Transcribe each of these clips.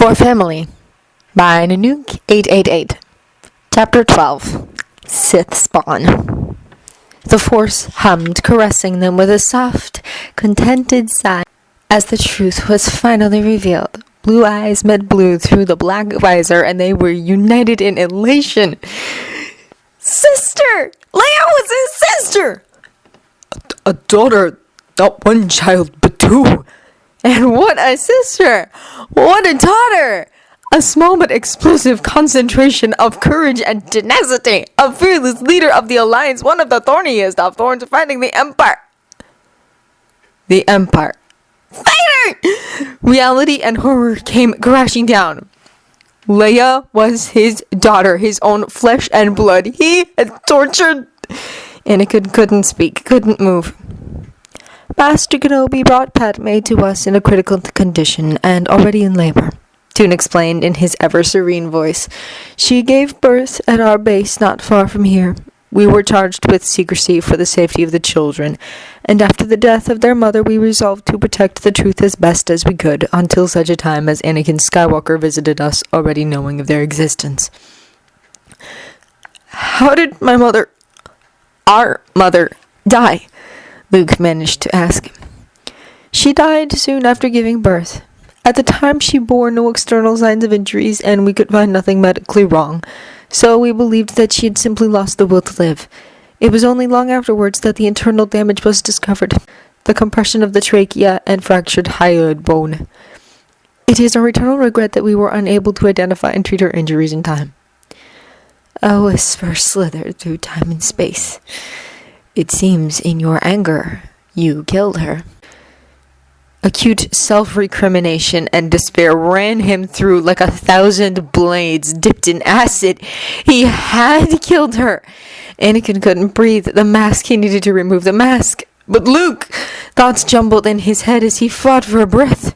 For Family by Nanook 888. Chapter 12. Sith Spawn. The Force hummed, caressing them with a soft, contented sigh as the truth was finally revealed. Blue eyes met blue through the black visor, and they were united in elation. Sister! Leia was his sister! A daughter, not one child, but two. And what a sister! What a daughter! A small but explosive concentration of courage and tenacity. A fearless leader of the Alliance, one of the thorniest of thorns fighting the Empire. The Empire. Vader! Reality and horror came crashing down. Leia was his daughter, his own flesh and blood. He had tortured. Anakin couldn't speak, couldn't move. Master Kenobi brought Padme to us in a critical condition and already in labor, Toon explained in his ever-serene voice. She gave birth at our base not far from here. We were charged with secrecy for the safety of the children, and after the death of their mother we resolved to protect the truth as best as we could until such a time as Anakin Skywalker visited us, already knowing of their existence. How did our mother, die? Luke managed to ask. She died soon after giving birth. At the time, she bore no external signs of injuries, and we could find nothing medically wrong, so we believed that she had simply lost the will to live. It was only long afterwards that the internal damage was discovered, the compression of the trachea and fractured hyoid bone. It is our eternal regret that we were unable to identify and treat her injuries in time. A whisper slithered through time and space. It seems in your anger, you killed her. Acute self-recrimination and despair ran him through like 1,000 blades dipped in acid. He had killed her. Anakin couldn't breathe. The mask, he needed to remove the mask. But Luke! Thoughts jumbled in his head as he fought for a breath.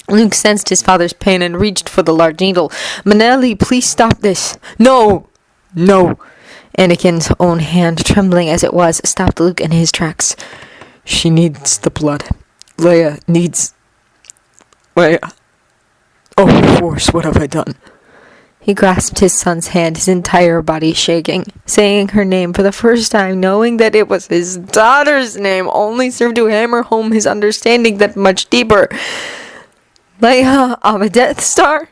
Luke sensed his father's pain and reached for the large needle. Manelli, please stop this. No! Anakin's own hand, trembling as it was, stopped Luke in his tracks. She needs the blood. Leia needs... Leia. Oh, Force, what have I done? He grasped his son's hand, his entire body shaking. Saying her name for the first time, knowing that it was his daughter's name, only served to hammer home his understanding that much deeper. Leia on a Death Star?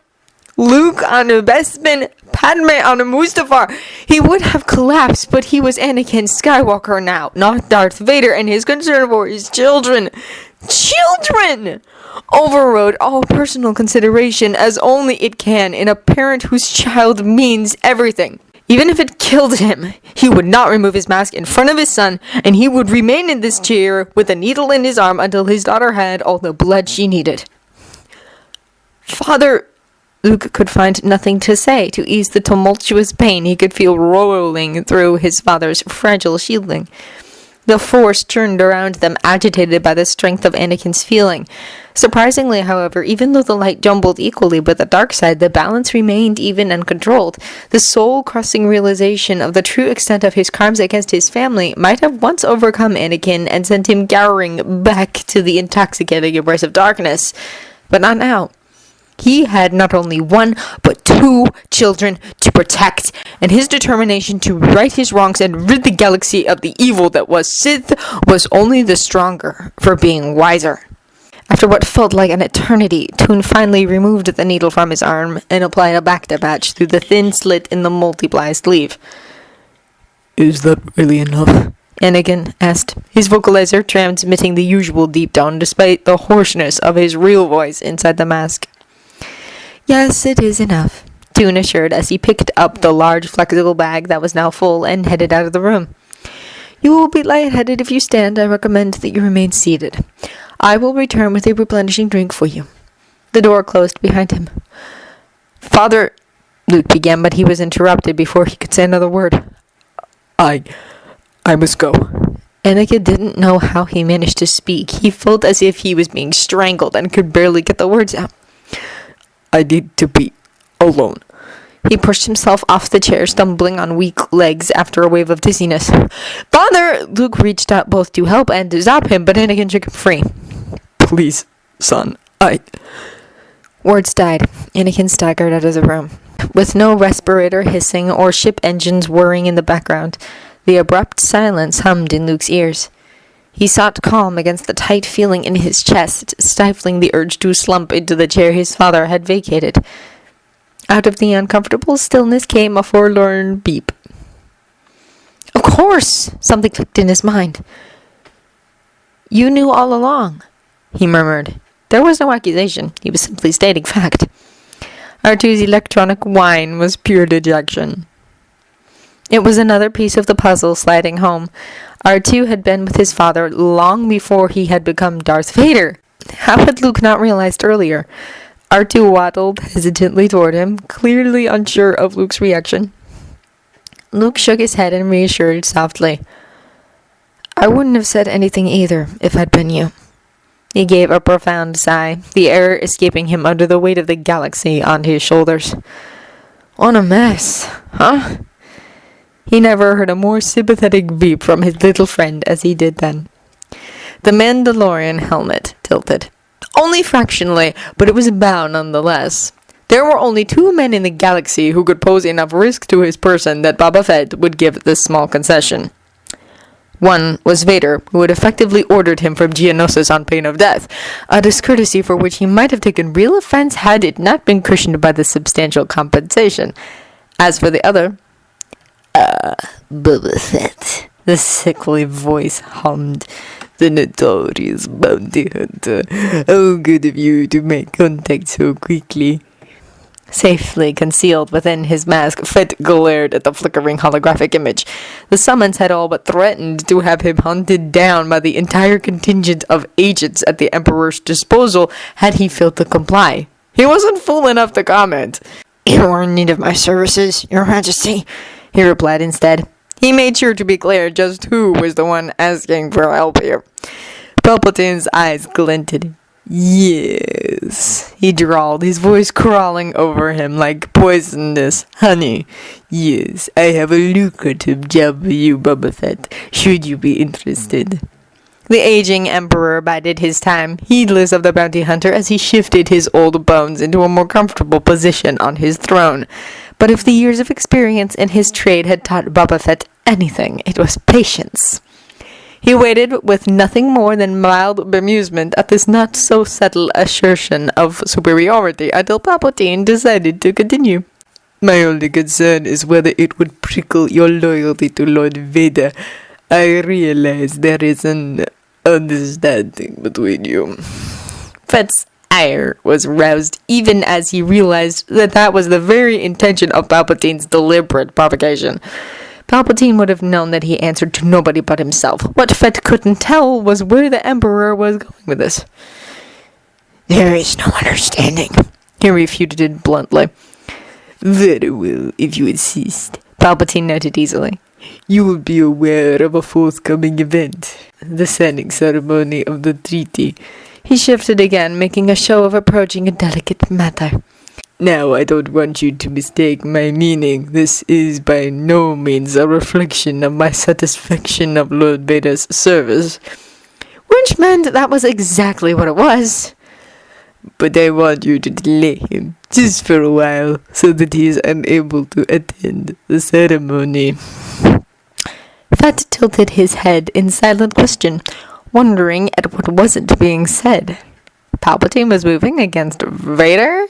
Luke on a Bespin, Padme on a Mustafar. He would have collapsed, but he was Anakin Skywalker now, not Darth Vader, and his concern for his children. Children! Overrode all personal consideration as only it can in a parent whose child means everything. Even if it killed him, he would not remove his mask in front of his son, and he would remain in this chair with a needle in his arm until his daughter had all the blood she needed. Father... Luke could find nothing to say to ease the tumultuous pain he could feel rolling through his father's fragile shielding. The Force turned around them, agitated by the strength of Anakin's feeling. Surprisingly, however, even though the light jumbled equally with the dark side, the balance remained even and controlled. The soul-crushing realization of the true extent of his crimes against his family might have once overcome Anakin and sent him cowering back to the intoxicating embrace of darkness. But not now. He had not only one, but two children to protect, and his determination to right his wrongs and rid the galaxy of the evil that was Sith was only the stronger for being wiser. After what felt like an eternity, Toon finally removed the needle from his arm and applied a Bacta patch through the thin slit in the multiply sleeve. Is that really enough? Anakin asked, his vocalizer transmitting the usual deep tone despite the hoarseness of his real voice inside the mask. Yes, it is enough, Toon assured as he picked up the large flexible bag that was now full and headed out of the room. You will be lightheaded if you stand. I recommend that you remain seated. I will return with a replenishing drink for you. The door closed behind him. Father, Luke began, but he was interrupted before he could say another word. I must go. Anakin didn't know how he managed to speak. He felt as if he was being strangled and could barely get the words out. I need to be alone. He pushed himself off the chair, stumbling on weak legs after a wave of dizziness. Father! Luke reached out both to help and to zap him, but Anakin shook him free. Please, son, Words died. Anakin staggered out of the room. With no respirator hissing or ship engines whirring in the background, the abrupt silence hummed in Luke's ears. He sought calm against the tight feeling in his chest, stifling the urge to slump into the chair his father had vacated. Out of the uncomfortable stillness came a forlorn beep. Of course! Something clicked in his mind. You knew all along, he murmured. There was no accusation. He was simply stating fact. R2's electronic whine was pure dejection. It was another piece of the puzzle sliding home. R2 had been with his father long before he had become Darth Vader. How had Luke not realized earlier? R2 waddled hesitantly toward him, clearly unsure of Luke's reaction. Luke shook his head and reassured softly. I wouldn't have said anything either if I'd been you. He gave a profound sigh, the air escaping him under the weight of the galaxy on his shoulders. What a mess, huh? He never heard a more sympathetic beep from his little friend as he did then. The Mandalorian helmet tilted. Only fractionally, but it was a bow nonetheless. There were only 2 men in the galaxy who could pose enough risk to his person that Boba Fett would give this small concession. One was Vader, who had effectively ordered him from Geonosis on pain of death, a discourtesy for which he might have taken real offense had it not been cushioned by the substantial compensation. As for the other, Boba Fett, the sickly voice hummed, the notorious bounty hunter. How good of you to make contact so quickly. Safely concealed within his mask, Fett glared at the flickering holographic image. The summons had all but threatened to have him hunted down by the entire contingent of agents at the Emperor's disposal had he failed to comply. He wasn't fool enough to comment. You are in need of my services, Your Majesty, he replied instead. He made sure to be clear just who was the one asking for help here. Palpatine's eyes glinted. Yes, he drawled, his voice crawling over him like poisonous honey. Yes, I have a lucrative job for you, Boba Fett, should you be interested. The aging Emperor bided his time, heedless of the bounty hunter as he shifted his old bones into a more comfortable position on his throne. But if the years of experience in his trade had taught Boba Fett anything, it was patience. He waited with nothing more than mild bemusement at this not-so-subtle assertion of superiority until Palpatine decided to continue. My only concern is whether it would prickle your loyalty to Lord Vader. I realize there is an understanding between you. Fett's ire was roused even as he realized that that was the very intention of Palpatine's deliberate provocation. Palpatine would have known that he answered to nobody but himself. What Fett couldn't tell was where the Emperor was going with this. There is no understanding, he refuted it bluntly. Very well, if you insist, Palpatine noted easily. You will be aware of a forthcoming event, the signing ceremony of the treaty. He shifted again, making a show of approaching a delicate matter. Now, I don't want you to mistake my meaning. This is by no means a reflection of my satisfaction of Lord Vader's service. Which meant that was exactly what it was. But I want you to delay him, just for a while, so that he is unable to attend the ceremony. Fett tilted his head in silent question, wondering at what wasn't being said. Palpatine was moving against Vader?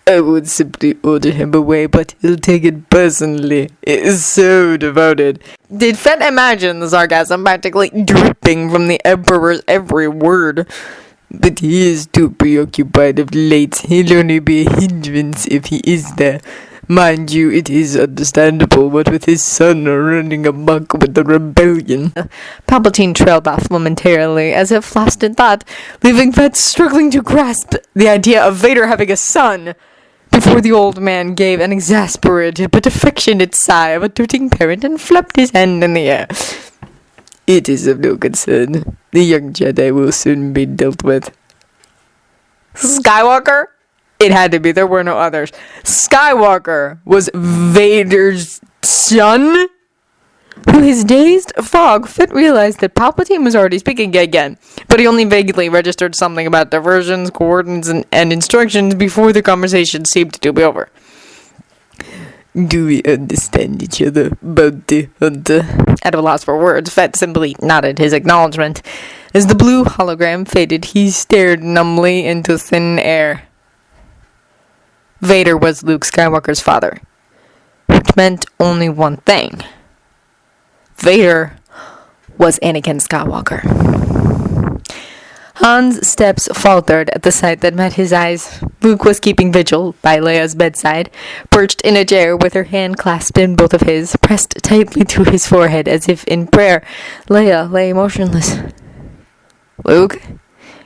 I would simply order him away, but he'll take it personally. He is so devoted. Did Fett imagine the sarcasm practically dripping from the Emperor's every word? But he is too preoccupied of late. He'll only be a hindrance if he is there. Mind you, it is understandable, what with his son running amok with the rebellion. Palpatine trailed off momentarily, as if lost in thought, leaving Fett struggling to grasp the idea of Vader having a son, before the old man gave an exasperated but affectionate sigh of a doting parent and flapped his hand in the air. It is of no concern. The young Jedi will soon be dealt with. Skywalker? It had to be. There were no others. Skywalker was Vader's son? To his dazed frog, Fit realized that Palpatine was already speaking again, but he only vaguely registered something about diversions, coordinates, and instructions before the conversation seemed to be over. Do we understand each other, bounty hunter? At a loss for words, Fett simply nodded his acknowledgement. As the blue hologram faded, he stared numbly into thin air. Vader was Luke Skywalker's father, which meant only one thing. Vader was Anakin Skywalker. Han's steps faltered at the sight that met his eyes. Luke was keeping vigil by Leia's bedside, perched in a chair with her hand clasped in both of his, pressed tightly to his forehead as if in prayer. Leia lay motionless. "Luke?"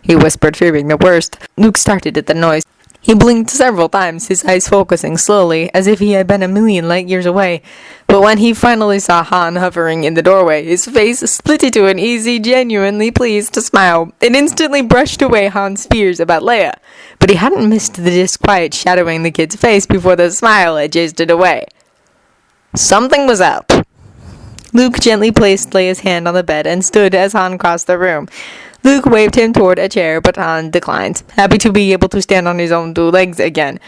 he whispered, fearing the worst. Luke started at the noise. He blinked several times, his eyes focusing slowly, as if he had been a million light years away. But when he finally saw Han hovering in the doorway, his face split into an easy, genuinely pleased smile. It instantly brushed away Han's fears about Leia. But he hadn't missed the disquiet shadowing the kid's face before the smile had chased it away. Something was up. Luke gently placed Leia's hand on the bed and stood as Han crossed the room. Luke waved him toward a chair, but Han declined, happy to be able to stand on his own two legs again.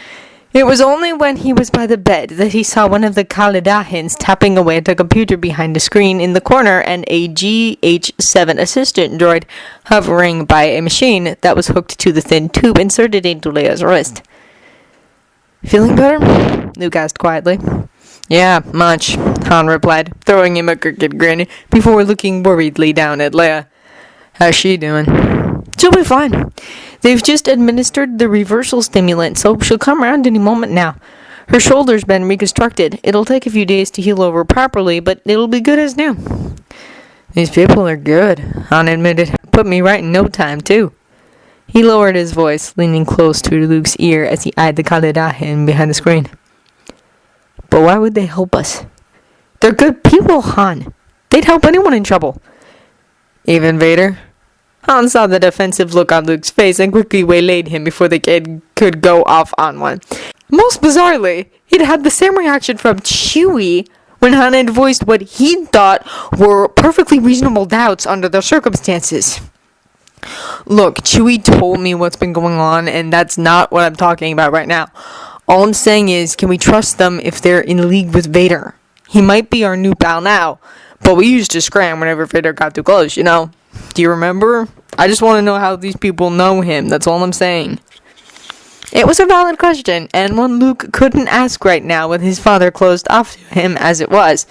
It was only when he was by the bed that he saw one of the Kaledahins tapping away at a computer behind a screen in the corner and a GH7 assistant droid hovering by a machine that was hooked to the thin tube inserted into Leia's wrist. "Feeling better?" Luke asked quietly. "Yeah, much," Han replied, throwing him a crooked grin before looking worriedly down at Leia. "How's she doing?" "She'll be fine. They've just administered the reversal stimulant, so she'll come around any moment now. Her shoulder's been reconstructed. It'll take a few days to heal over properly, but it'll be good as new." "These people are good," Han admitted. "Put me right in no time, too." He lowered his voice, leaning close to Luke's ear as he eyed the Kaledahin behind the screen. "But why would they help us?" "They're good people, Han. They'd help anyone in trouble." "Even Vader?" Han saw the defensive look on Luke's face and quickly waylaid him before the kid could go off on one. Most bizarrely, he'd had the same reaction from Chewie when Han had voiced what he thought were perfectly reasonable doubts under the circumstances. "Look, Chewie told me what's been going on, and that's not what I'm talking about right now. All I'm saying is, can we trust them if they're in league with Vader? He might be our new pal now, but we used to scram whenever Vader got too close, you know? Do you remember? I just want to know how these people know him, that's all I'm saying." It was a valid question, and one Luke couldn't ask right now with his father closed off to him as it was.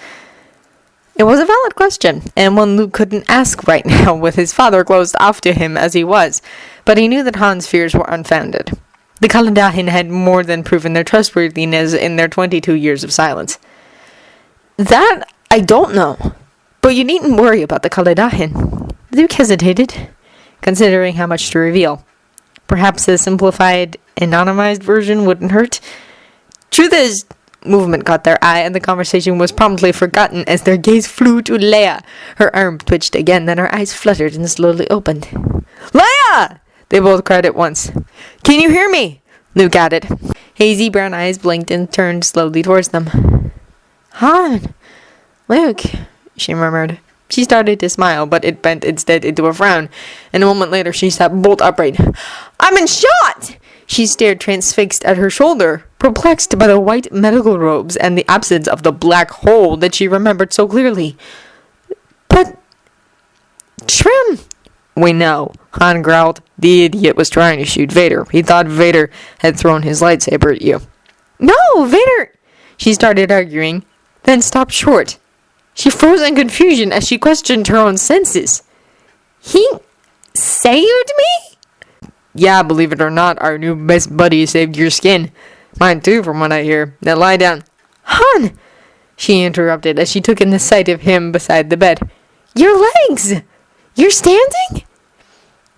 It was a valid question, and one Luke couldn't ask right now with his father closed off to him as he was, but he knew that Han's fears were unfounded. The Kaladahin had more than proven their trustworthiness in their 22 years of silence. "That I don't know, but you needn't worry about the Kaladahin." Luke hesitated, considering how much to reveal. Perhaps a simplified, anonymized version wouldn't hurt. Truth is, movement caught their eye, and the conversation was promptly forgotten as their gaze flew to Leia. Her arm twitched again, then her eyes fluttered and slowly opened. "Leia!" they both cried at once. "Can you hear me?" Luke added. Hazy brown eyes blinked and turned slowly towards them. "Han! Luke," she murmured. She started to smile, but it bent instead into a frown, and a moment later she sat bolt upright. "I'm in shot!" She stared transfixed at her shoulder, perplexed by the white medical robes and the absence of the black hole that she remembered so clearly. "But... Trim!" "We know," Han growled. "The idiot was trying to shoot Vader. He thought Vader had thrown his lightsaber at you." "No, Vader..." She started arguing, then stopped short. She froze in confusion as she questioned her own senses. "He saved me?" "Yeah, believe it or not, our new best buddy saved your skin. Mine too, from what I hear. Now lie down." "Han!" she interrupted as she took in the sight of him beside the bed. "Your legs! You're standing?"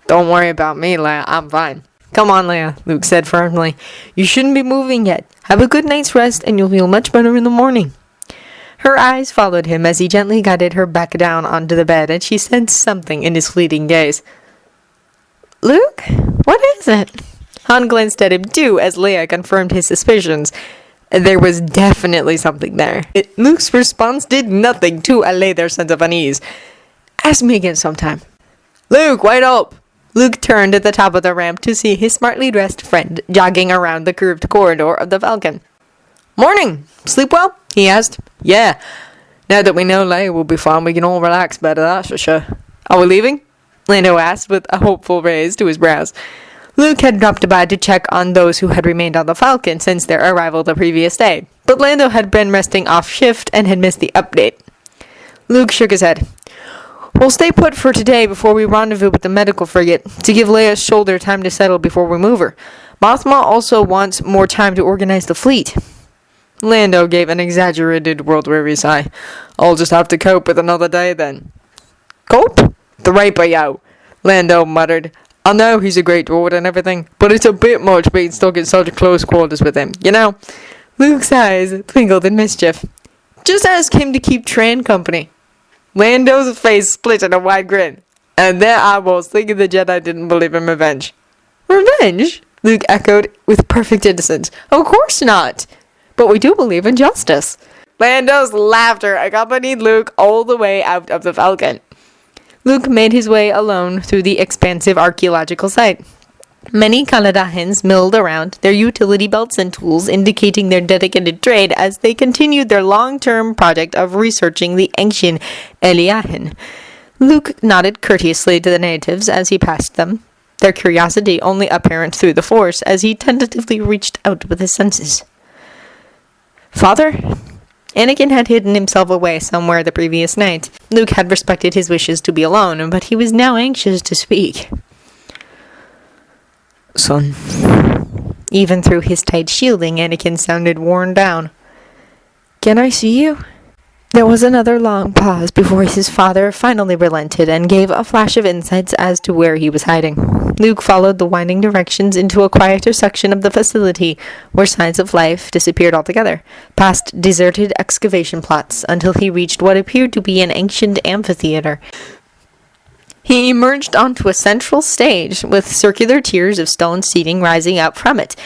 "Don't worry about me, Leia. I'm fine." "Come on, Leia," Luke said firmly. "You shouldn't be moving yet. Have a good night's rest and you'll feel much better in the morning." Her eyes followed him as he gently guided her back down onto the bed, and she sensed something in his fleeting gaze. "Luke, what is it?" Han glanced at him too as Leia confirmed his suspicions. There was definitely something there. Luke's response did nothing to allay their sense of unease. Ask me again sometime. Luke, wait up! Luke turned at the top of the ramp to see his smartly dressed friend jogging around the curved corridor of the Falcon. Morning! Sleep well? He asked. Yeah. Now that we know Leia will be fine, we can all relax better, that's for sure. Are we leaving? Lando asked with a hopeful raise to his brows. Luke had dropped by to check on those who had remained on the Falcon since their arrival the previous day, but Lando had been resting off shift and had missed the update. Luke shook his head. We'll stay put for today before we rendezvous with the medical frigate, to give Leia's shoulder time to settle before we move her. Mothma also wants more time to organize the fleet. Lando gave an exaggerated world-weary sigh. I'll just have to cope with another day then. Cope? The Raper, yo, Lando muttered. I know he's a great droid and everything, but it's a bit much being stuck in such close quarters with him, you know? Luke's eyes twinkled in mischief. Just ask him to keep Tran company. Lando's face split in a wide grin. And there I was, thinking the Jedi didn't believe in revenge. Revenge? Luke echoed with perfect innocence. Of course not. But we do believe in justice. Lando's laughter accompanied Luke all the way out of the Falcon. Luke made his way alone through the expansive archaeological site. Many Kaladahans milled around, their utility belts and tools indicating their dedicated trade as they continued their long-term project of researching the ancient Eliahin. Luke nodded courteously to the natives as he passed them, their curiosity only apparent through the Force as he tentatively reached out with his senses. Father? Anakin had hidden himself away somewhere the previous night. Luke had respected his wishes to be alone, but he was now anxious to speak. Son. Even through his tight shielding, Anakin sounded worn down. Can I see you? There was another long pause before his father finally relented and gave a flash of insights as to where he was hiding. Luke followed the winding directions into a quieter section of the facility where signs of life disappeared altogether, past deserted excavation plots until he reached what appeared to be an ancient amphitheater. He emerged onto a central stage with circular tiers of stone seating rising up from it,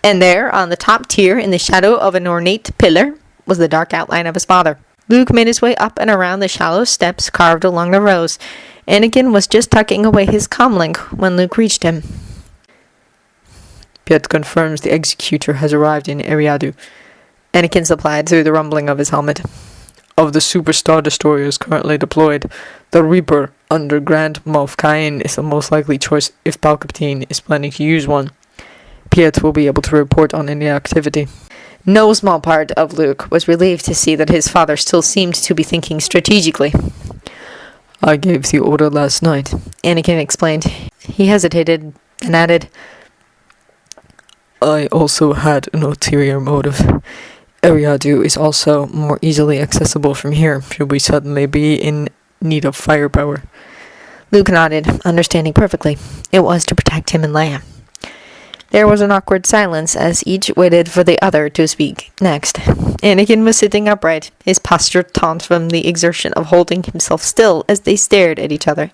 and there, on the top tier in the shadow of an ornate pillar, was the dark outline of his father. Luke made his way up and around the shallow steps carved along the rows. Anakin was just tucking away his comlink when Luke reached him. Piet confirms the executor has arrived in Eriadu, Anakin supplied through the rumbling of his helmet. Of the superstar destroyers currently deployed, the Reaper under Grand Moff Cain is the most likely choice if Palpatine is planning to use one. Piet will be able to report on any activity. No small part of Luke was relieved to see that his father still seemed to be thinking strategically. I gave the order last night, Anakin explained. He hesitated and added, I also had an ulterior motive. Eriadu is also more easily accessible from here, should we suddenly be in need of firepower. Luke nodded, understanding perfectly. It was to protect him and Leia. There was an awkward silence as each waited for the other to speak next. Anakin was sitting upright, his posture taut from the exertion of holding himself still as they stared at each other.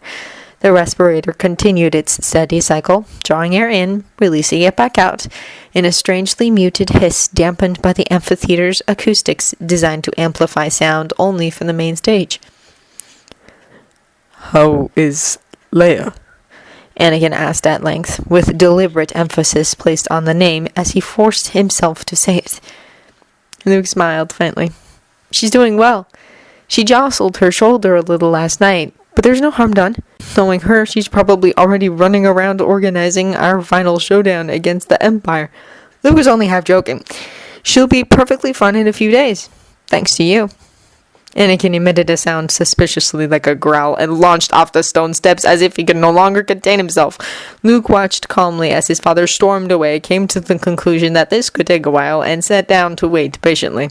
The respirator continued its steady cycle, drawing air in, releasing it back out, in a strangely muted hiss dampened by the amphitheater's acoustics designed to amplify sound only from the main stage. How is Leia? Anakin asked at length, with deliberate emphasis placed on the name as he forced himself to say it. Luke smiled faintly. She's doing well. She jostled her shoulder a little last night, but there's no harm done. Knowing her, she's probably already running around organizing our final showdown against the Empire. Luke was only half joking. She'll be perfectly fine in a few days, thanks to you. Anakin emitted a sound suspiciously like a growl and launched off the stone steps as if he could no longer contain himself. Luke watched calmly as his father stormed away, came to the conclusion that this could take a while, and sat down to wait patiently.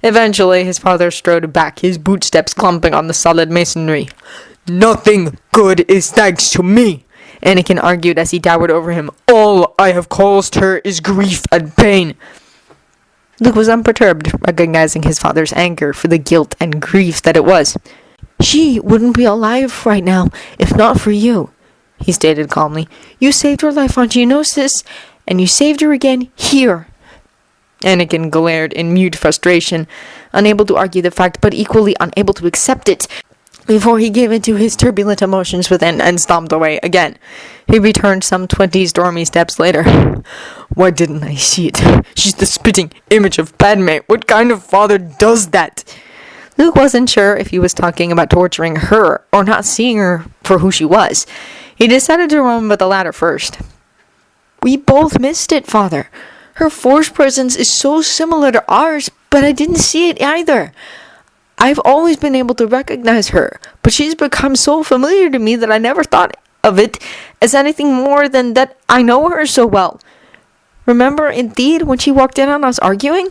Eventually, his father strode back, his bootsteps clumping on the solid masonry. Nothing good is thanks to me, Anakin argued as he towered over him. All I have caused her is grief and pain. Luke was unperturbed, recognizing his father's anger for the guilt and grief that it was. She wouldn't be alive right now if not for you, he stated calmly. You saved her life on Geonosis, and you saved her again here. Anakin glared in mute frustration, unable to argue the fact, but equally unable to accept it, before he gave into his turbulent emotions within and stomped away again. He returned some 20 stormy steps later. Why didn't I see it? She's the spitting image of Padme. What kind of father does that? Luke wasn't sure if he was talking about torturing her or not seeing her for who she was. He decided to run with the latter first. We both missed it, Father. Her force presence is so similar to ours, but I didn't see it either. I've always been able to recognize her, but she's become so familiar to me that I never thought of it as anything more than that I know her so well. Remember, indeed, when she walked in on us arguing?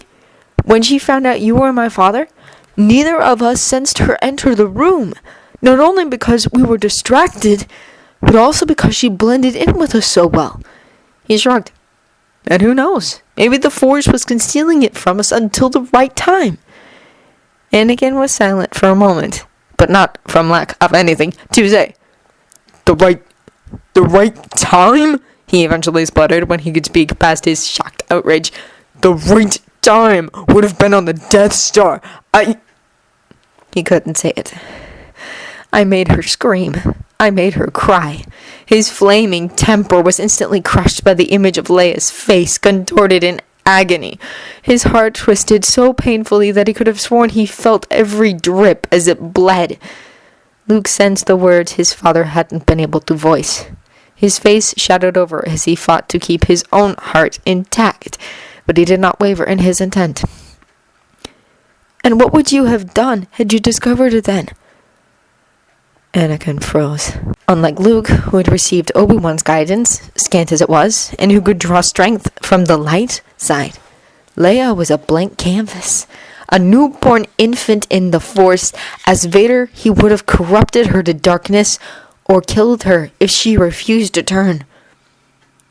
When she found out you were my father? Neither of us sensed her enter the room, not only because we were distracted, but also because she blended in with us so well. He shrugged. And who knows? Maybe the Force was concealing it from us until the right time. Anakin was silent for a moment, but not from lack of anything to say. The right time? He eventually spluttered when he could speak past his shocked outrage. The right time would have been on the Death Star. He couldn't say it. I made her scream. I made her cry. His flaming temper was instantly crushed by the image of Leia's face, contorted in agony. His heart twisted so painfully that he could have sworn he felt every drip as it bled. Luke sensed the words his father hadn't been able to voice. His face shadowed over as he fought to keep his own heart intact, but he did not waver in his intent. And what would you have done had you discovered it then? Anakin froze. Unlike Luke, who had received Obi-Wan's guidance, scant as it was, and who could draw strength from the light side, Leia was a blank canvas, a newborn infant in the Force. As Vader, he would have corrupted her to darkness or killed her if she refused to turn.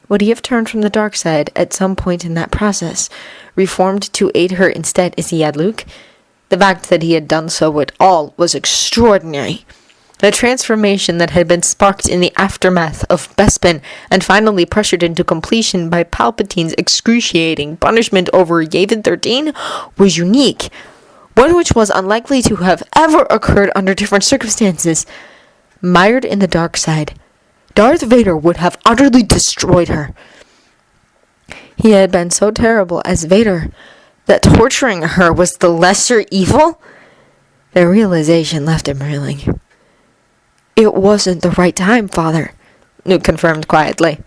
Would he have turned from the dark side at some point in that process, reformed to aid her instead as he had Luke? The fact that he had done so at all was extraordinary. The transformation that had been sparked in the aftermath of Bespin and finally pressured into completion by Palpatine's excruciating punishment over Yavin 13 was unique, one which was unlikely to have ever occurred under different circumstances. Mired in the dark side, Darth Vader would have utterly destroyed her. He had been so terrible as Vader that torturing her was the lesser evil. The realization left him reeling. It wasn't the right time, Father, Luke confirmed quietly.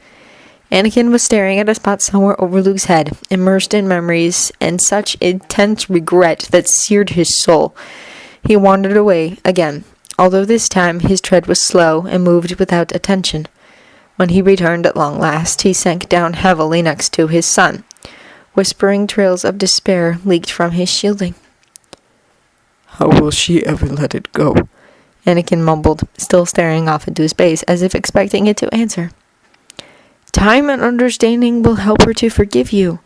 Anakin was staring at a spot somewhere over Luke's head, immersed in memories and such intense regret that seared his soul. He wandered away again, although this time his tread was slow and moved without attention. When he returned at long last, he sank down heavily next to his son. Whispering trails of despair leaked from his shielding. How will she ever let it go? Anakin mumbled, still staring off into space as if expecting it to answer. Time and understanding will help her to forgive you,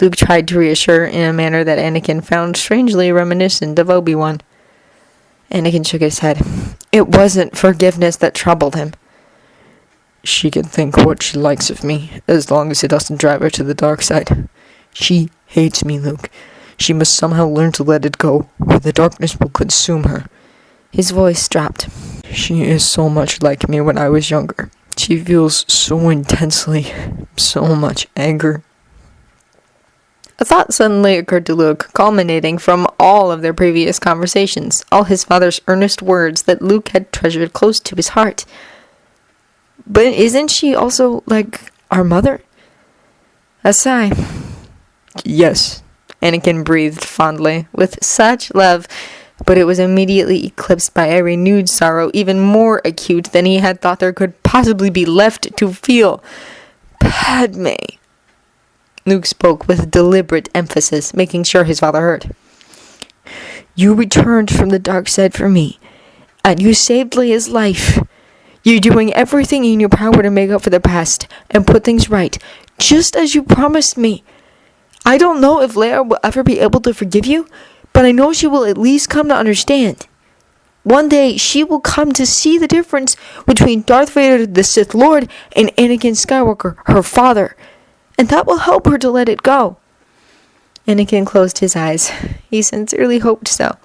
Luke tried to reassure in a manner that Anakin found strangely reminiscent of Obi-Wan. Anakin shook his head. It wasn't forgiveness that troubled him. She can think what she likes of me, as long as it doesn't drive her to the dark side. She hates me, Luke. She must somehow learn to let it go, or the darkness will consume her. His voice dropped. She is so much like me when I was younger. She feels so intensely, so much anger. A thought suddenly occurred to Luke, culminating from all of their previous conversations, all his father's earnest words that Luke had treasured close to his heart. But isn't she also like our mother? A sigh. Yes, Anakin breathed fondly, with such love, but it was immediately eclipsed by a renewed sorrow, even more acute than he had thought there could possibly be left to feel. Padme. Luke spoke with deliberate emphasis, making sure his father heard. You returned from the dark side for me, and you saved Leia's life. You're doing everything in your power to make up for the past and put things right, just as you promised me. I don't know if Leia will ever be able to forgive you, but I know she will at least come to understand. One day, she will come to see the difference between Darth Vader, the Sith Lord, and Anakin Skywalker, her father, and that will help her to let it go. Anakin closed his eyes. He sincerely hoped so.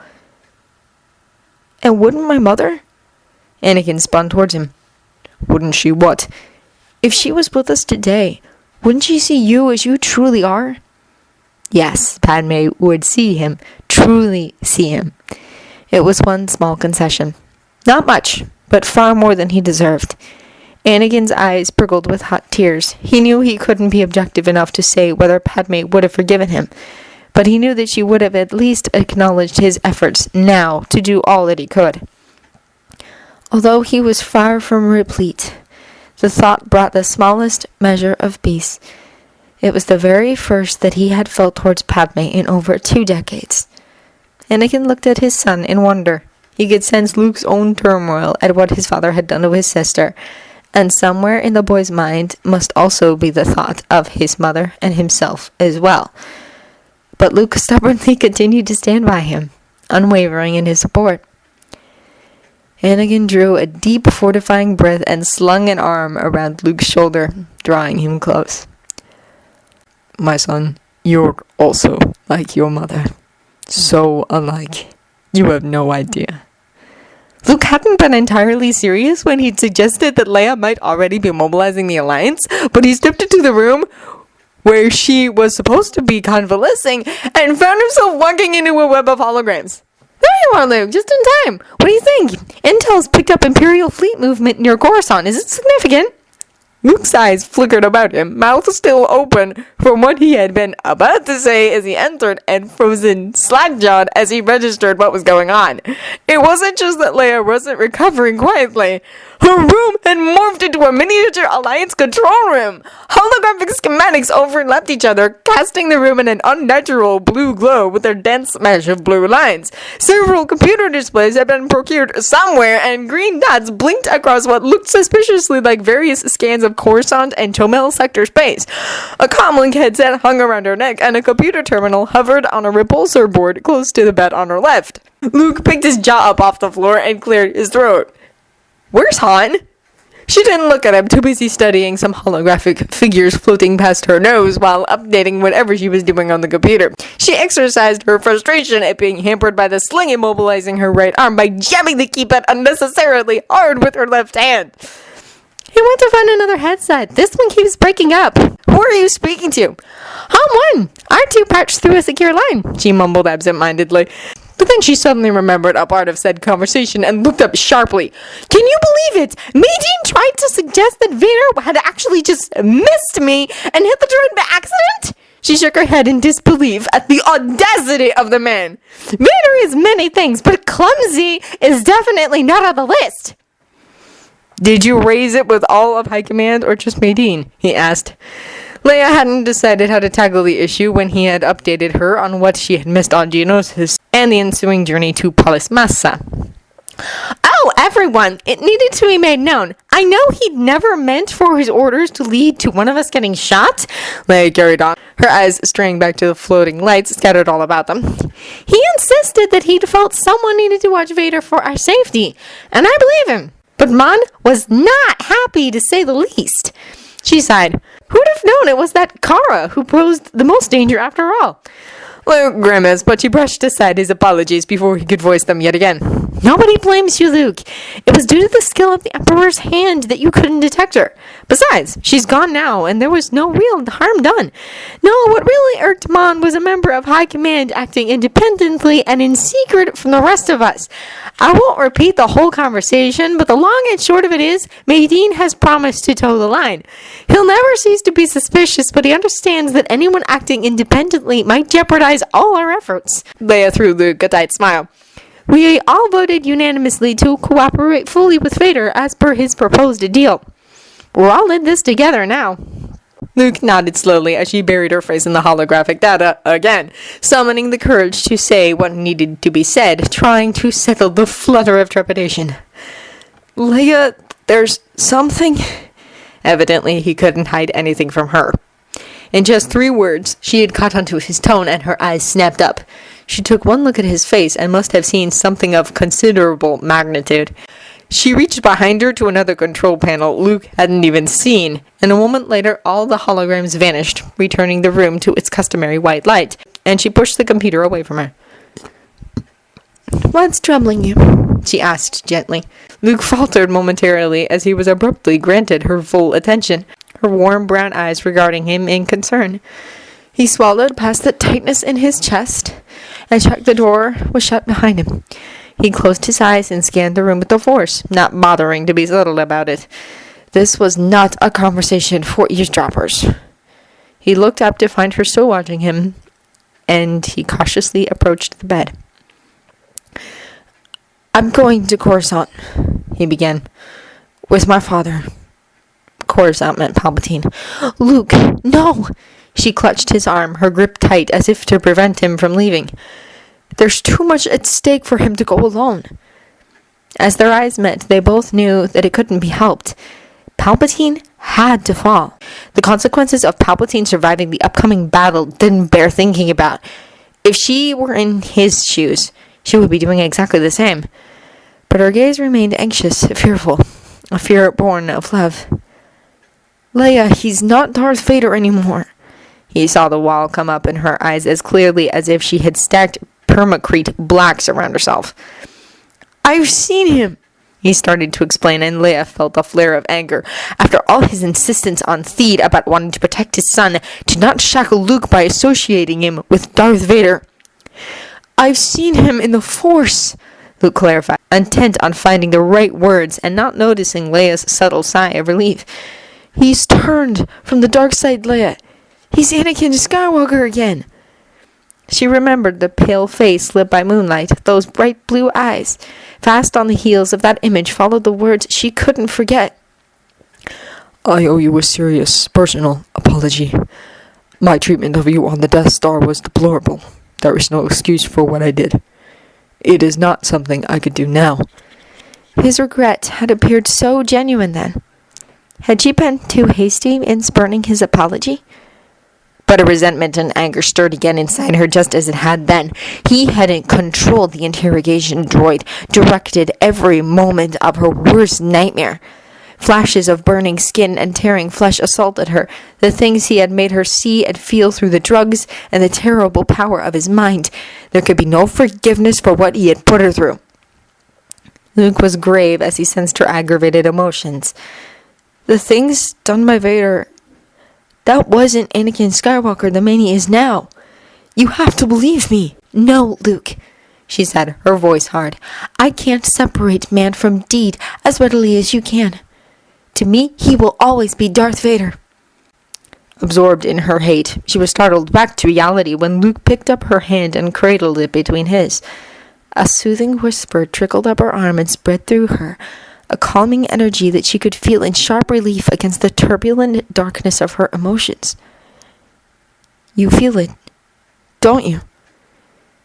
And wouldn't my mother? Anakin spun towards him. Wouldn't she what? If she was with us today, wouldn't she see you as you truly are? Yes, Padme would see him, truly see him. It was one small concession. Not much, but far more than he deserved. Anakin's eyes prickled with hot tears. He knew he couldn't be objective enough to say whether Padme would have forgiven him, but he knew that she would have at least acknowledged his efforts now to do all that he could. Although he was far from replete, the thought brought the smallest measure of peace. It was the very first that he had felt towards Padme in over 2 decades. Anakin looked at his son in wonder. He could sense Luke's own turmoil at what his father had done to his sister, and somewhere in the boy's mind must also be the thought of his mother and himself as well. But Luke stubbornly continued to stand by him, unwavering in his support. Anakin drew a deep, fortifying breath and slung an arm around Luke's shoulder, drawing him close. My son, you're also like your mother. So unlike. You have no idea. Luke hadn't been entirely serious when he'd suggested that Leia might already be mobilizing the Alliance, but he stepped into the room where she was supposed to be convalescing and found himself walking into a web of holograms. There you are, Luke, just in time. What do you think? Intel's picked up Imperial fleet movement near Coruscant. Is it significant? Luke's eyes flickered about him, mouth still open from what he had been about to say as he entered, and frozen slack-jawed as he registered what was going on. It wasn't just that Leia wasn't recovering quietly. Her room had morphed into a miniature Alliance control room. Holographic schematics overlapped each other, casting the room in an unnatural blue glow with their dense mesh of blue lines. Several computer displays had been procured somewhere, and green dots blinked across what looked suspiciously like various scans of Coruscant and Tomel sector space. A comlink headset hung around her neck, and a computer terminal hovered on a repulsor board close to the bed on her left. Luke picked his jaw up off the floor and cleared his throat. Where's Han? She didn't look at him, too busy studying some holographic figures floating past her nose while updating whatever she was doing on the computer. She exercised her frustration at being hampered by the sling immobilizing her right arm by jamming the keypad unnecessarily hard with her left hand. He went to find another headset. This one keeps breaking up. Who are you speaking to? Han 1. R2 patched through a secure line, she mumbled absent-mindedly. But then she suddenly remembered a part of said conversation and looked up sharply. Can you believe it? Madine tried to suggest that Vader had actually just missed me and hit the droid by accident? She shook her head in disbelief at the audacity of the man. Vader is many things, but clumsy is definitely not on the list. Did you raise it with all of High Command or just Madine? He asked. Leia hadn't decided how to tackle the issue when he had updated her on what she had missed on Geonosis and the ensuing journey to Polis Massa. Oh, everyone! It needed to be made known. I know he'd never meant for his orders to lead to one of us getting shot, Leia carried on, her eyes straying back to the floating lights scattered all about them. He insisted that he'd felt someone needed to watch Vader for our safety, and I believe him. But Mon was not happy, to say the least. She sighed. Who'd have known it was that Kara who posed the most danger after all? Luke grimaced, but she brushed aside his apologies before he could voice them yet again. Nobody blames you, Luke. It was due to the skill of the Emperor's hand that you couldn't detect her. Besides, she's gone now, and there was no real harm done. No, what really irked Mon was a member of High Command acting independently and in secret from the rest of us. I won't repeat the whole conversation, but the long and short of it is, Madine has promised to toe the line. He'll never cease to be suspicious, but he understands that anyone acting independently might jeopardize all our efforts. Leia threw Luke a tight smile. We all voted unanimously to cooperate fully with Vader as per his proposed deal. We're all in this together now. Luke nodded slowly as she buried her face in the holographic data again, summoning the courage to say what needed to be said, trying to settle the flutter of trepidation. Leia, there's something... Evidently, he couldn't hide anything from her. In just 3 words, she had caught onto his tone and her eyes snapped up. She took one look at his face and must have seen something of considerable magnitude. She reached behind her to another control panel Luke hadn't even seen, and a moment later all the holograms vanished, returning the room to its customary white light. and she pushed the computer away from her. What's troubling you? She asked gently. Luke faltered momentarily as he was abruptly granted her full attention, her warm brown eyes regarding him in concern. He swallowed past the tightness in his chest and checked the door was shut behind him. He closed his eyes and scanned the room with the force, not bothering to be subtle about it. This was not a conversation for eavesdroppers. He looked up to find her still watching him, and he cautiously approached the bed. I'm going to Coruscant, he began, with my father. Coruscant meant Palpatine. Luke, no! She clutched his arm, her grip tight as if to prevent him from leaving. There's too much at stake for him to go alone. As their eyes met, they both knew that it couldn't be helped. Palpatine had to fall. The consequences of Palpatine surviving the upcoming battle didn't bear thinking about. If she were in his shoes, she would be doing exactly the same. But her gaze remained anxious, fearful, a fear born of love. Leia, he's not Darth Vader anymore. He saw the wall come up in her eyes as clearly as if she had stacked permacrete blacks around herself. I've seen him, he started to explain, and Leia felt a flare of anger. After all his insistence on Theed about wanting to protect his son, to not shackle Luke by associating him with Darth Vader. I've seen him in the Force, Luke clarified, intent on finding the right words and not noticing Leia's subtle sigh of relief. He's turned from the dark side, Leia. He's Anakin Skywalker again. She remembered the pale face lit by moonlight, those bright blue eyes. Fast on the heels of that image followed the words she couldn't forget. I owe you a serious, personal apology. My treatment of you on the Death Star was deplorable. There is no excuse for what I did. It is not something I could do now. His regret had appeared so genuine then. Had she been too hasty in spurning his apology? But a resentment and anger stirred again inside her just as it had then. He hadn't controlled the interrogation droid, directed every moment of her worst nightmare. Flashes of burning skin and tearing flesh assaulted her, the things he had made her see and feel through the drugs and the terrible power of his mind. There could be no forgiveness for what he had put her through. Luke was grave as he sensed her aggravated emotions. The things done by Vader, that wasn't Anakin Skywalker the man he is now. You have to believe me. No, Luke, she said, her voice hard. I can't separate man from deed as readily as you can. To me, he will always be Darth Vader. Absorbed in her hate, she was startled back to reality when Luke picked up her hand and cradled it between his. A soothing whisper trickled up her arm and spread through her, a calming energy that she could feel in sharp relief against the turbulent darkness of her emotions. You feel it, don't you?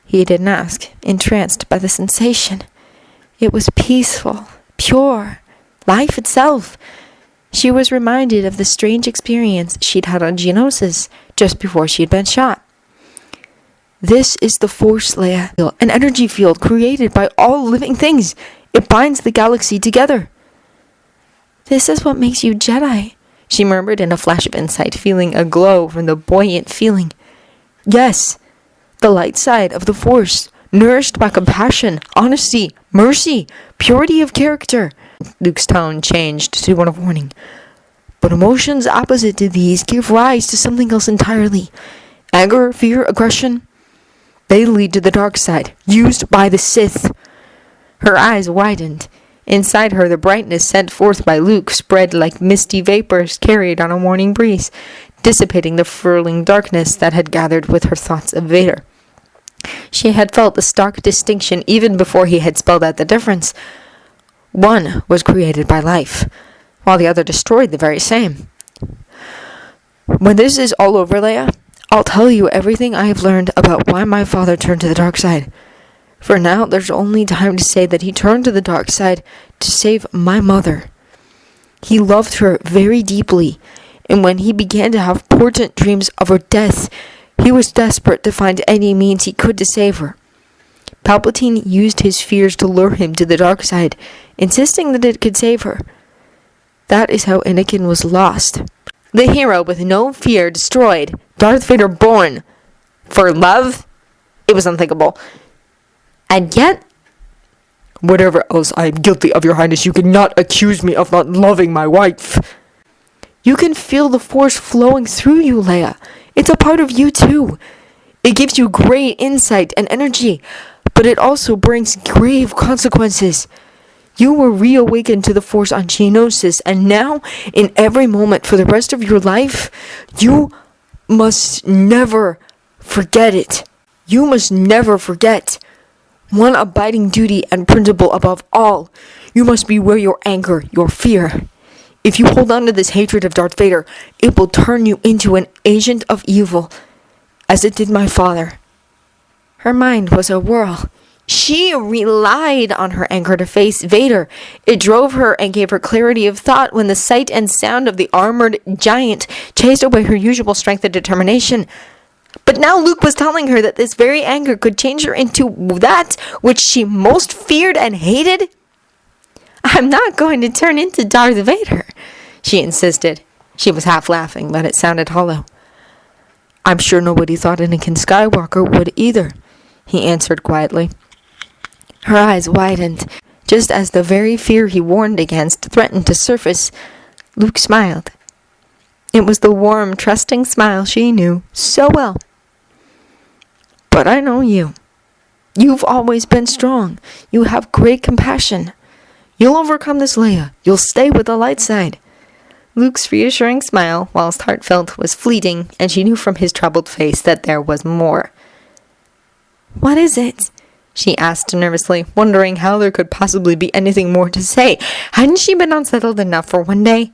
He didn't ask, entranced by the sensation. It was peaceful, pure, life itself. She was reminded of the strange experience she'd had on Geonosis just before she'd been shot. This is the Force, Leia, an energy field created by all living things. It binds the galaxy together. This is what makes you Jedi, she murmured in a flash of insight, feeling a glow from the buoyant feeling. Yes, the light side of the Force, nourished by compassion, honesty, mercy, purity of character. Luke's tone changed to one of warning. But emotions opposite to these give rise to something else entirely. Anger, fear, aggression. They lead to the dark side, used by the Sith. Her eyes widened. Inside her, the brightness sent forth by Luke spread like misty vapors carried on a morning breeze, dissipating the furling darkness that had gathered with her thoughts of Vader. She had felt the stark distinction even before he had spelled out the difference. One was created by life, while the other destroyed the very same. When this is all over, Leia, I'll tell you everything I have learned about why my father turned to the dark side. For now, there's only time to say that he turned to the dark side to save my mother. He loved her very deeply, and when he began to have portent dreams of her death, he was desperate to find any means he could to save her. Palpatine used his fears to lure him to the dark side, insisting that it could save her. That is how Anakin was lost. The hero with no fear destroyed, Darth Vader born. For love, it was unthinkable. And yet, Whatever else I am guilty of, your highness, you cannot accuse me of not loving my wife. you can feel the force flowing through you, Leia. It's a part of you too. It gives you great insight and energy, but it also brings grave consequences. You were reawakened to the force on Geonosis, and now, in every moment for the rest of your life, you must never forget it. You must never forget. One abiding duty and principle above all. You must beware your anger, your fear. If you hold on to this hatred of Darth Vader, it will turn you into an agent of evil, as it did my father. Her mind was a whirl. She relied on her anger to face Vader. It drove her and gave her clarity of thought when the sight and sound of the armored giant chased away her usual strength and determination. But now Luke was telling her that this very anger could change her into that which she most feared and hated. I'm not going to turn into Darth Vader, she insisted. She was half laughing, but it sounded hollow. I'm sure nobody thought Anakin Skywalker would either, he answered quietly. Her eyes widened. Just as the very fear he warned against threatened to surface, Luke smiled. It was the warm, trusting smile she knew so well. But I know you. You've always been strong. You have great compassion. You'll overcome this, Leia. You'll stay with the light side. Luke's reassuring smile, whilst heartfelt, was fleeting, and she knew from his troubled face that there was more. What is it? She asked nervously, wondering how there could possibly be anything more to say. Hadn't she been unsettled enough for one day?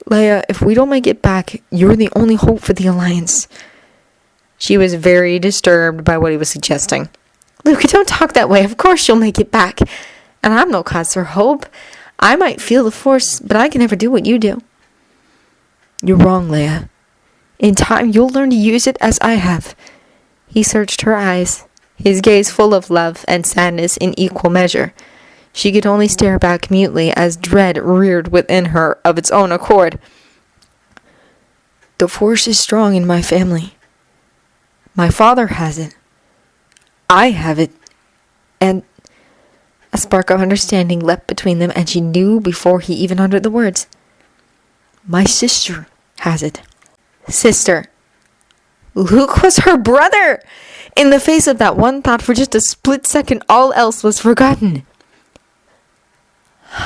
Leia, if we don't make it back, you're the only hope for the Alliance. She was very disturbed by what he was suggesting. Luke, don't talk that way. Of course you'll make it back. And I'm no cause for hope. I might feel the Force, but I can never do what you do. You're wrong, Leia. In time, you'll learn to use it as I have. He searched her eyes, his gaze full of love and sadness in equal measure. She could only stare back mutely as dread reared within her of its own accord. The Force is strong in my family. My father has it. I have it. And a spark of understanding leapt between them, and she knew before he even uttered the words. My sister has it. Sister. Luke was her brother! In the face of that one thought, for just a split second, all else was forgotten.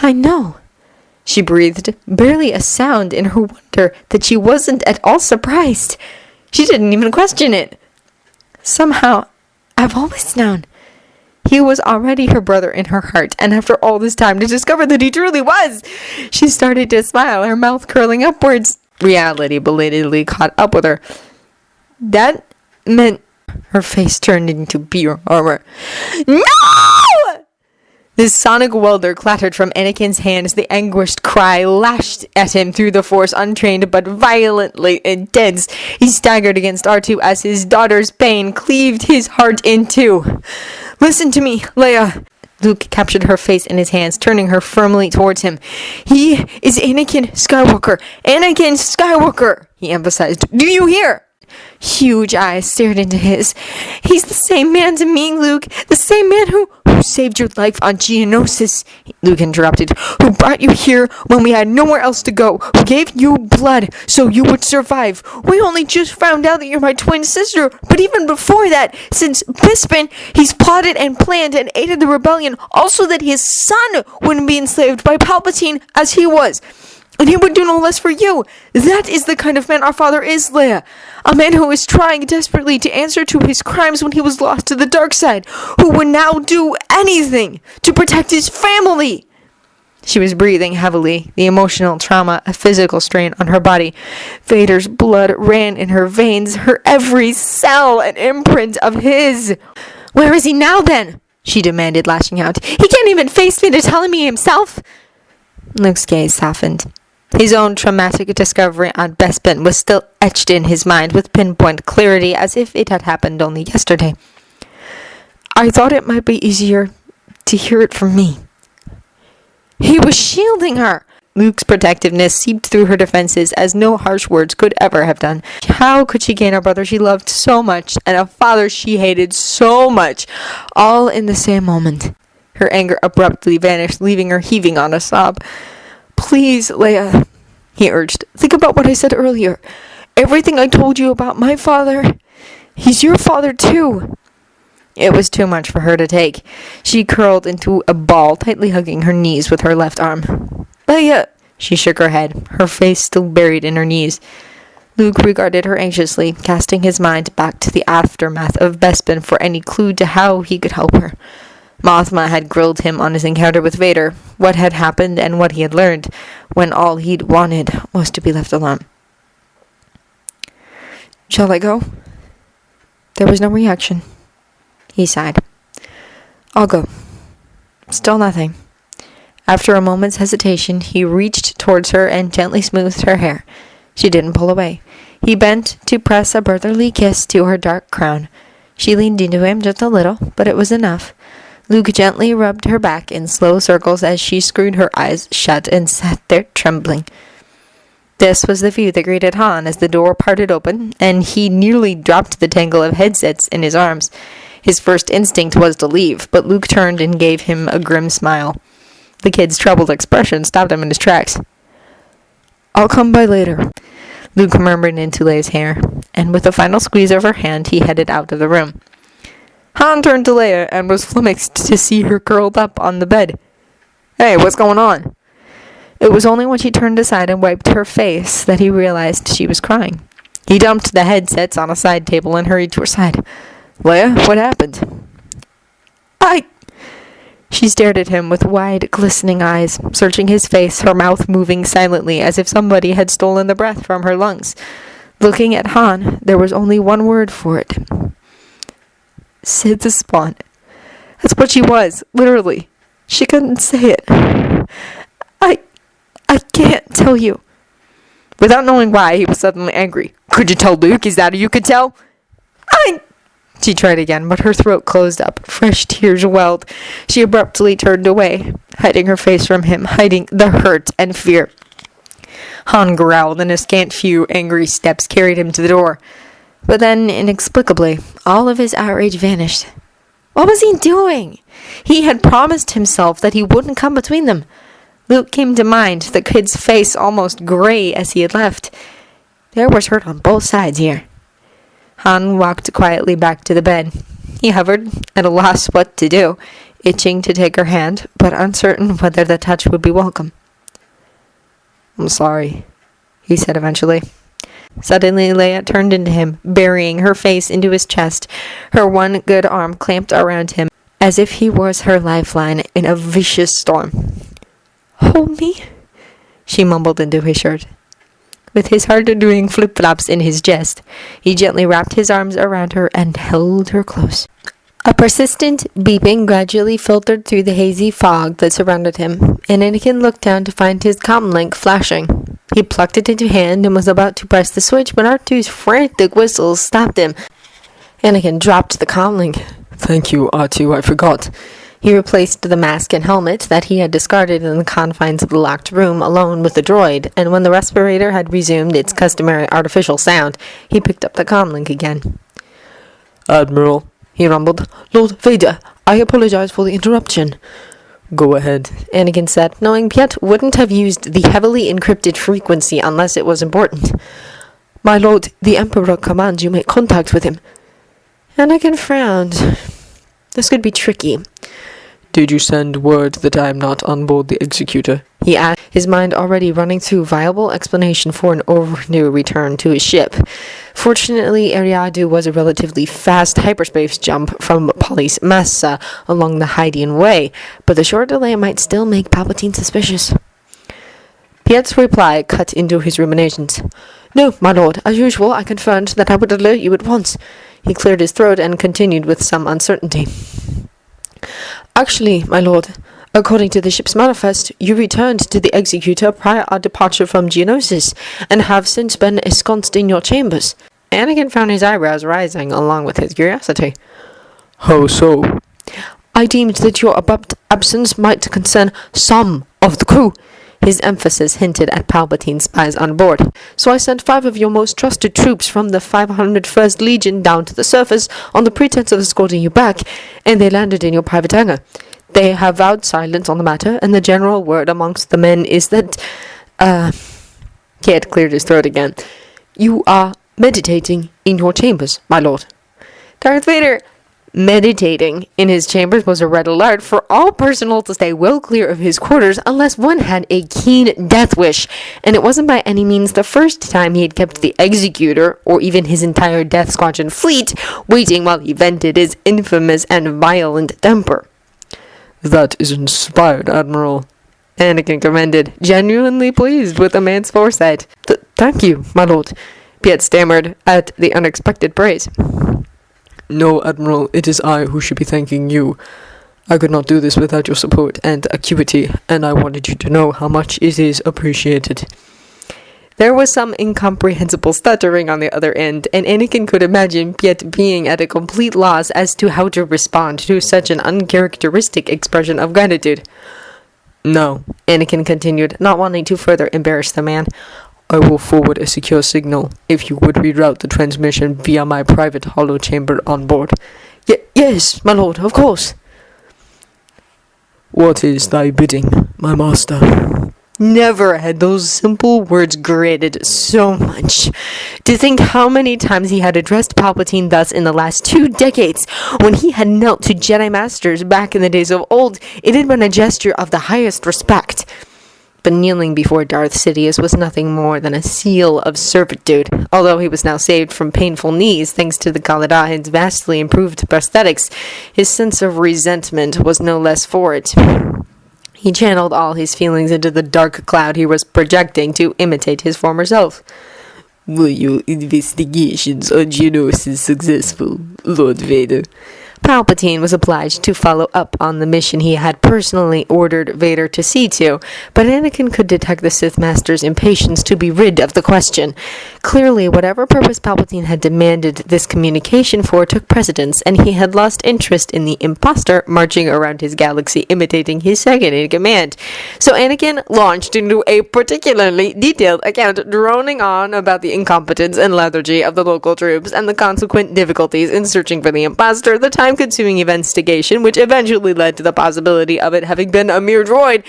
I know, she breathed, barely a sound in her wonder that she wasn't at all surprised. She didn't even question it. Somehow, I've always known. He was already her brother in her heart, and after all this time to discover that he truly was, she started to smile, her mouth curling upwards. Reality belatedly caught up with her. That meant her face turned into pure horror. No! The sonic welder clattered from Anakin's hands. The anguished cry lashed at him through the Force, untrained but violently intense. He staggered against R2 as his daughter's pain cleaved his heart in two. Listen to me, Leia. Luke captured her face in his hands, turning her firmly towards him. He is Anakin Skywalker. Anakin Skywalker, he emphasized. Do you hear? Huge eyes stared into his. He's the same man to me, Luke. The same man who saved your life on Geonosis, Luke interrupted. Who brought you here when we had nowhere else to go. Who gave you blood so you would survive. We only just found out that you're my twin sister. But even before that, since Bespin, he's plotted and planned and aided the rebellion. Also that his son wouldn't be enslaved by Palpatine as he was. And he would do no less for you. That is the kind of man our father is, Leia. A man who is trying desperately to answer to his crimes when he was lost to the dark side. Who would now do anything to protect his family. She was breathing heavily, the emotional trauma, a physical strain on her body. Vader's blood ran in her veins, her every cell an imprint of his. Where is he now, then? She demanded, lashing out. He can't even face me to tell me himself. Luke's gaze softened. His own traumatic discovery on Bespin was still etched in his mind with pinpoint clarity as if it had happened only yesterday. I thought it might be easier to hear it from me. He was shielding her. Luke's protectiveness seeped through her defenses as no harsh words could ever have done. How could she gain a brother she loved so much and a father she hated so much, all in the same moment? Her anger abruptly vanished, leaving her heaving on a sob. "Please, Leia," he urged. "Think about what I said earlier. Everything I told you about my father. He's your father, too." It was too much for her to take. She curled into a ball, tightly hugging her knees with her left arm. "Leia!" She shook her head, her face still buried in her knees. Luke regarded her anxiously, casting his mind back to the aftermath of Bespin for any clue to how he could help her. Mothma had grilled him on his encounter with Vader, what had happened and what he had learned, when all he'd wanted was to be left alone. "Shall I go?" There was no reaction. He sighed. "I'll go." Still nothing. After a moment's hesitation, he reached towards her and gently smoothed her hair. She didn't pull away. He bent to press a brotherly kiss to her dark crown. She leaned into him just a little, but it was enough. Luke gently rubbed her back in slow circles as she screwed her eyes shut and sat there trembling. This was the view that greeted Han as the door parted open, and he nearly dropped the tangle of headsets in his arms. His first instinct was to leave, but Luke turned and gave him a grim smile. The kid's troubled expression stopped him in his tracks. "I'll come by later," Luke murmured into Leia's hair, and with a final squeeze of her hand, he headed out of the room. Han turned to Leia and was flummoxed to see her curled up on the bed. "Hey, what's going on?" It was only when she turned aside and wiped her face that he realized she was crying. He dumped the headsets on a side table and hurried to her side. "Leia, what happened?" She stared at him with wide, glistening eyes, searching his face, her mouth moving silently as if somebody had stolen the breath from her lungs. Looking at Han, there was only one word for it. Sid the Spawn. That's what she was, literally. She couldn't say it. I can't tell you." Without knowing why, he was suddenly angry. "Could you tell Luke? Is that who you could tell?" She tried again, but her throat closed up. Fresh tears welled. She abruptly turned away, hiding her face from him, hiding the hurt and fear. Han growled, and a scant few angry steps carried him to the door. But then, inexplicably, all of his outrage vanished. What was he doing? He had promised himself that he wouldn't come between them. Luke came to mind, the kid's face almost gray as he had left. There was hurt on both sides here. Han walked quietly back to the bed. He hovered, at a loss what to do, itching to take her hand, but uncertain whether the touch would be welcome. "I'm sorry," he said eventually. Suddenly, Leia turned into him, burying her face into his chest, her one good arm clamped around him, as if he was her lifeline in a vicious storm. "Hold me," she mumbled into his shirt. With his heart doing flip-flops in his chest, he gently wrapped his arms around her and held her close. A persistent beeping gradually filtered through the hazy fog that surrounded him, and Anakin looked down to find his comlink flashing. He plucked it into hand and was about to press the switch when R2's frantic whistles stopped him. Anakin dropped the comlink. "Thank you, R2, I forgot." He replaced the mask and helmet that he had discarded in the confines of the locked room alone with the droid, and when the respirator had resumed its customary artificial sound, he picked up the comlink again. "Admiral," he rumbled. "Lord Vader, I apologize for the interruption." "Go ahead," Anakin said, knowing Piet wouldn't have used the heavily encrypted frequency unless it was important. "My lord, the Emperor commands you make contact with him." Anakin frowned. This could be tricky. "Did you send word that I am not on board the Executor?" he asked, his mind already running through viable explanation for an overdue return to his ship. Fortunately, Eriadu was a relatively fast hyperspace jump from Polis Massa along the Hydian Way, but the short delay might still make Palpatine suspicious. Piet's reply cut into his ruminations. "No, my lord. As usual, I confirmed that I would alert you at once." He cleared his throat and continued with some uncertainty. "Actually, my lord, according to the ship's manifest, you returned to the Executor prior our departure from Geonosis, and have since been ensconced in your chambers." Anakin found his eyebrows rising along with his curiosity. "How so?" "I deemed that your abrupt absence might concern some of the crew." His emphasis hinted at Palpatine's spies on board. "So I sent 5 of your most trusted troops from the 501st Legion down to the surface on the pretense of escorting you back, and they landed in your private hangar. They have vowed silence on the matter, and the general word amongst the men is that, He had cleared his throat again. "You are meditating in your chambers, my lord." Darth Vader meditating in his chambers was a red alert for all personnel to stay well clear of his quarters unless one had a keen death wish, and it wasn't by any means the first time he had kept the Executor, or even his entire Death Squadron fleet, waiting while he vented his infamous and violent temper. "That is inspired, Admiral," Anakin commended, genuinely pleased with the man's foresight. Thank you, my lord," Piet stammered at the unexpected praise. "No, Admiral, it is I who should be thanking you. I could not do this without your support and acuity, and I wanted you to know how much it is appreciated." There was some incomprehensible stuttering on the other end, and Anakin could imagine Piet being at a complete loss as to how to respond to such an uncharacteristic expression of gratitude. "Now," Anakin continued, not wanting to further embarrass the man, "I will forward a secure signal if you would reroute the transmission via my private hollow chamber on board." Yes, my lord, of course." "What is thy bidding, my master?" Never had those simple words grated so much. To think how many times he had addressed Palpatine thus in the last 2 decades, when he had knelt to Jedi Masters back in the days of old, it had been a gesture of the highest respect. But kneeling before Darth Sidious was nothing more than a seal of servitude, although he was now saved from painful knees thanks to the Kaladahin's vastly improved prosthetics. His sense of resentment was no less for it. He channeled all his feelings into the dark cloud he was projecting to imitate his former self. "Were your investigations on Geonosis successful, Lord Vader?" Palpatine was obliged to follow up on the mission he had personally ordered Vader to see to, but Anakin could detect the Sith Master's impatience to be rid of the question. Clearly, whatever purpose Palpatine had demanded this communication for took precedence, and he had lost interest in the imposter marching around his galaxy imitating his second-in-command. So Anakin launched into a particularly detailed account droning on about the incompetence and lethargy of the local troops and the consequent difficulties in searching for the imposter, the time-consuming investigation which eventually led to the possibility of it having been a mere droid.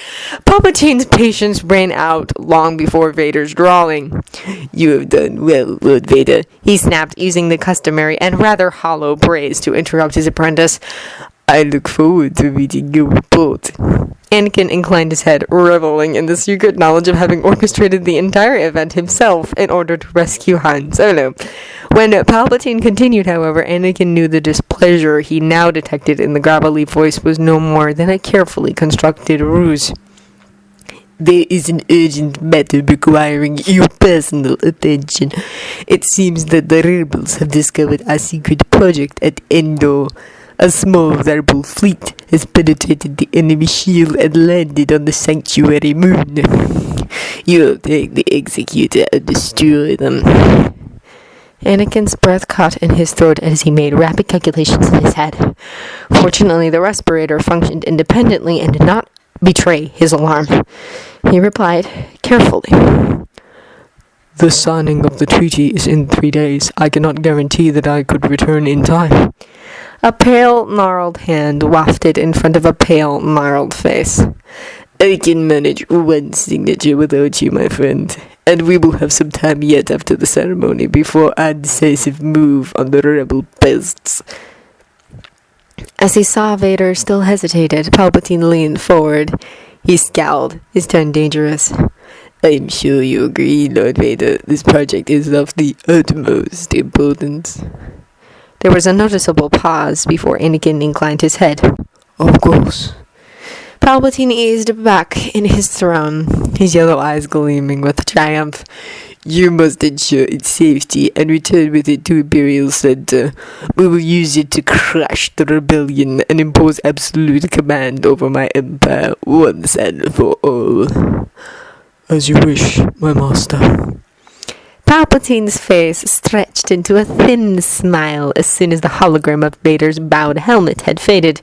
Palpatine's patience ran out long before Vader's drawling. "You have done well, Lord Vader," he snapped, using the customary and rather hollow praise to interrupt his apprentice. "I look forward to reading your report." Anakin inclined his head, reveling in the secret knowledge of having orchestrated the entire event himself in order to rescue Han Solo. When Palpatine continued, however, Anakin knew the displeasure he now detected in the gravelly voice was no more than a carefully constructed ruse. "There is an urgent matter requiring your personal attention. It seems that the rebels have discovered a secret project at Endor. A small rebel fleet has penetrated the enemy shield and landed on the sanctuary moon. You'll take the Executor and destroy them." Anakin's breath caught in his throat as he made rapid calculations in his head. Fortunately, the respirator functioned independently and did not betray his alarm. He replied carefully, "The signing of the treaty is in 3 days. I cannot guarantee that I could return in time." A pale, gnarled hand wafted in front of a pale, gnarled face. "I can manage one signature without you, my friend, and we will have some time yet after the ceremony before a decisive move on the rebel pests." As he saw Vader still hesitated, Palpatine leaned forward. He scowled, his tone dangerous. "I'm sure you agree, Lord Vader. This project is of the utmost importance." There was a noticeable pause before Anakin inclined his head. "Of course." Palpatine eased back in his throne, his yellow eyes gleaming with triumph. "You must ensure its safety and return with it to Imperial Center. We will use it to crush the rebellion and impose absolute command over my empire once and for all." "As you wish, my master." Palpatine's face stretched into a thin smile as soon as the hologram of Vader's bowed helmet had faded.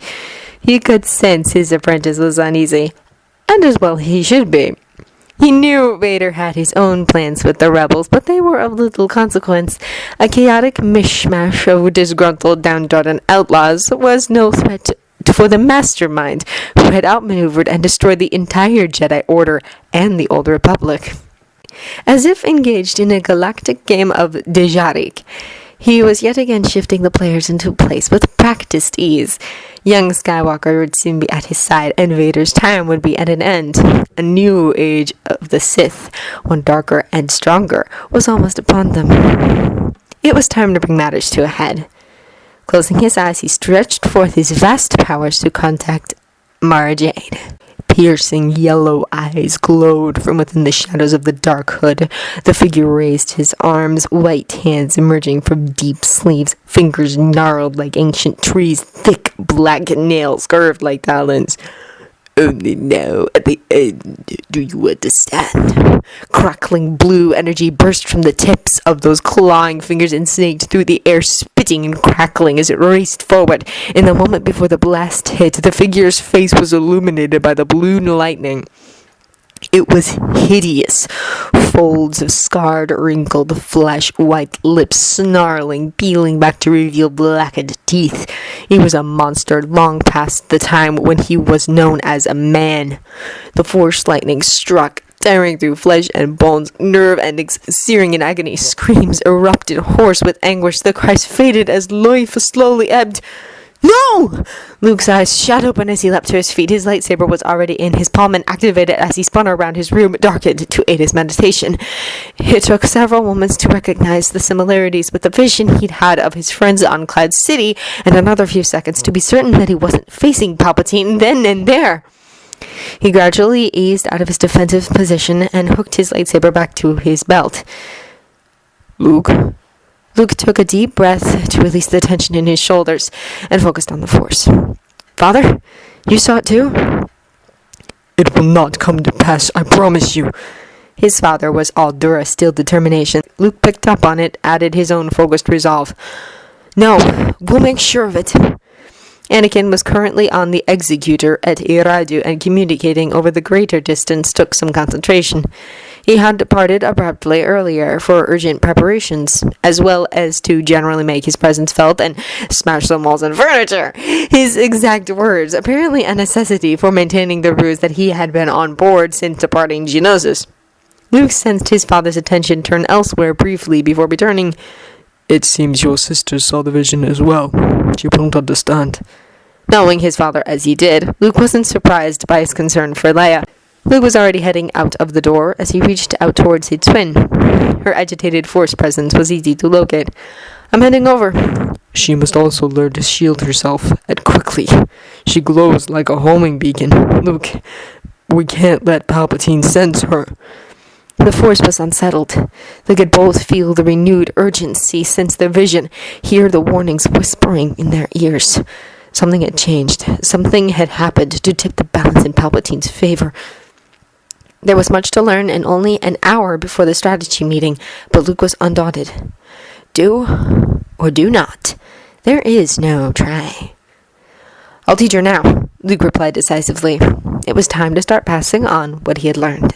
He could sense his apprentice was uneasy, and as well he should be. He knew Vader had his own plans with the rebels, but they were of little consequence. A chaotic mishmash of disgruntled, downtrodden outlaws was no threat for the mastermind who had outmaneuvered and destroyed the entire Jedi Order and the Old Republic. As if engaged in a galactic game of Dejarik, he was yet again shifting the players into place with practiced ease. Young Skywalker would soon be at his side, and Vader's time would be at an end. A new age of the Sith, one darker and stronger, was almost upon them. It was time to bring matters to a head. Closing his eyes, he stretched forth his vast powers to contact Mara Jade. Piercing yellow eyes glowed from within the shadows of the dark hood. The figure raised his arms, white hands emerging from deep sleeves, fingers gnarled like ancient trees, thick black nails curved like talons. Only now, at the end, do you understand? Crackling blue energy burst from the tips of those clawing fingers and snaked through the air, spitting and crackling as it raced forward. In the moment before the blast hit, the figure's face was illuminated by the blue lightning. It was hideous. Folds of scarred, wrinkled flesh, white lips snarling, peeling back to reveal blackened teeth. He was a monster long past the time when he was known as a man. The Force lightning struck, tearing through flesh and bones, nerve endings searing in agony. Screams erupted, hoarse with anguish. The cries faded as life slowly ebbed. No! Luke's eyes shot open as he leapt to his feet. His lightsaber was already in his palm and activated as he spun around his room, darkened to aid his meditation. It took several moments to recognize the similarities with the vision he'd had of his friends on Cloud City, and another few seconds to be certain that he wasn't facing Palpatine then and there. He gradually eased out of his defensive position and hooked his lightsaber back to his belt. Luke took a deep breath to release the tension in his shoulders and focused on the Force. Father, you saw it too? It will not come to pass, I promise you. His father was all Dura-Steel determination. Luke picked up on it, added his own focused resolve. No, we'll make sure of it. Anakin was currently on the Executor at Iradu, and communicating over the greater distance took some concentration. He had departed abruptly earlier for urgent preparations, as well as to generally make his presence felt and smash some walls and furniture. His exact words, apparently a necessity for maintaining the ruse that he had been on board since departing Geonosis. Luke sensed his father's attention turn elsewhere briefly before returning. It seems your sister saw the vision as well. She won't understand. Knowing his father as he did, Luke wasn't surprised by his concern for Leia. Luke was already heading out of the door as he reached out towards his twin. Her agitated Force presence was easy to locate. I'm heading over. She must also learn to shield herself, and quickly. She glows like a homing beacon. Luke, we can't let Palpatine sense her. The Force was unsettled. They could both feel the renewed urgency since their vision, hear the warnings whispering in their ears. Something had changed. Something had happened to tip the balance in Palpatine's favor. There was much to learn and only an hour before the strategy meeting, but Luke was undaunted. Do or do not. There is no try. I'll teach her now, Luke replied decisively. It was time to start passing on what he had learned.